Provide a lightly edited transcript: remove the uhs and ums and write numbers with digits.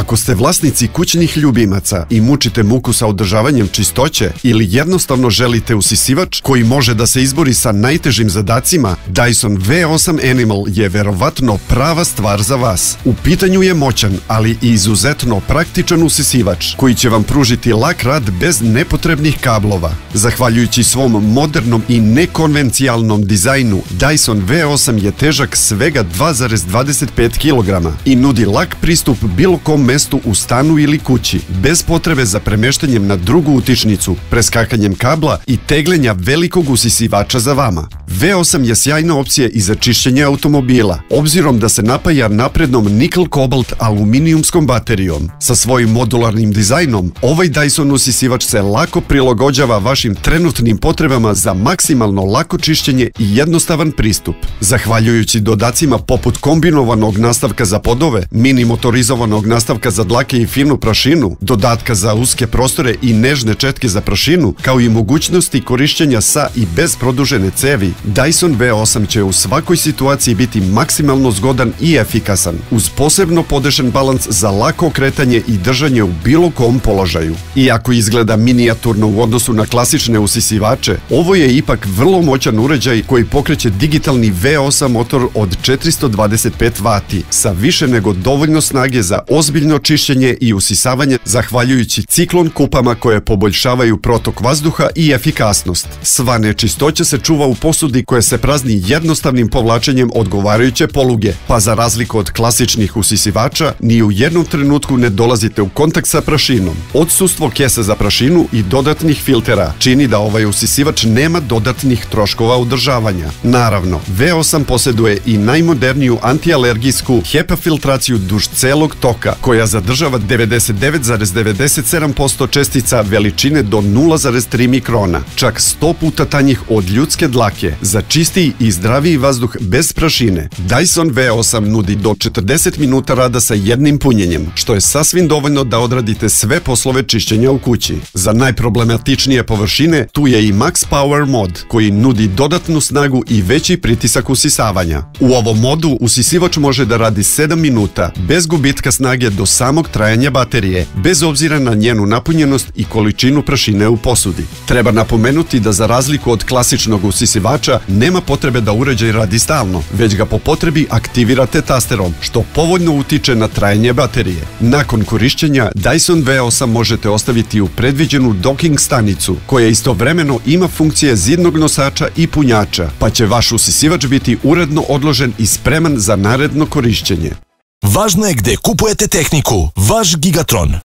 Ako ste vlasnici kućnih ljubimaca i mučite muku sa održavanjem čistoće ili jednostavno želite usisivač koji može da se izbori sa najtežim zadacima, Dyson V8 Animal je verovatno prava stvar za vas. U pitanju je moćan, ali i izuzetno praktičan usisivač koji će vam pružiti lak rad bez nepotrebnih kablova. Zahvaljujući svom modernom i nekonvencijalnom dizajnu, Dyson V8 je težak svega 2,25 kg i nudi lak pristup bilo kom mestu u stanu ili kući, bez potrebe za premeštanjem na drugu utičnicu, preskakanjem kabla i tegljenja velikog usisivača za vama. V8 je sjajna opcija i za čišćenje automobila, obzirom da se napaja naprednom nikl-kobalt aluminijumskom baterijom. Sa svojim modularnim dizajnom, ovaj Dyson usisivač se lako prilagođava vašim trenutnim potrebama za maksimalno lako čišćenje i jednostavan pristup. Zahvaljujući dodacima poput kombinovanog nastavka za podove, mini motorizovanog nastavka za dlake i finu prašinu, dodatka za uske prostore i nežne četke za prašinu, kao i mogućnosti korišćenja sa i bez produžene cevi, Dyson V8 će u svakoj situaciji biti maksimalno zgodan i efikasan, uz posebno podešen balans za lako kretanje i držanje u bilo kom položaju. Iako izgleda minijaturno u odnosu na klasične usisivače, ovo je ipak vrlo moćan uređaj koji pokreće digitalni V8 motor od 425 W sa više nego dovoljno snage za ozbiljno čišćenje i usisavanje zahvaljujući ciklon kupama koje poboljšavaju protok vazduha i efikasnost. Sva nečistoća se čuva u posudi koja se prazni jednostavnim povlačenjem odgovarajuće poluge, pa za razliku od klasičnih usisivača, ni u jednom trenutku ne dolazite u kontakt sa prašinom. Odsustvo kese za prašinu i dodatnih filtera čini da ovaj usisivač nema dodatnih troškova održavanja. Naravno, V8 posjeduje i najmoderniju antialergijsku HEPA filtraciju duž celog toka, koja zadržava 99,97% čestica veličine do 0,3 mikrona, čak 100 puta tanjih od ljudske dlake, za čistiji i zdraviji vazduh bez prašine. Dyson V8 nudi do 40 minuta rada sa jednim punjenjem, što je sasvim dovoljno da odradite sve poslove čišćenja u kući. Za najproblematičnije površine tu je i Max Power mod, koji nudi dodatnu snagu i veći pritisak usisavanja. U ovom modu usisivač može da radi 7 minuta, bez gubitka snage do samog trajanja baterije, bez obzira na njenu napunjenost i količinu prašine u posudi. Treba napomenuti da za razliku od klasičnog usisivača nema potrebe da uređaj radi stalno, već ga po potrebi aktivirate tasterom, što povoljno utiče na trajanje baterije. Nakon korišćenja, Dyson V8 možete ostaviti u predviđenu docking stanicu, koja istovremeno ima funkcije zidnog nosača i punjača, pa će vaš usisivač biti uredno odložen i spreman za naredno korišćenje. Važno je gde kupujete tehniku. Vaš Gigatron.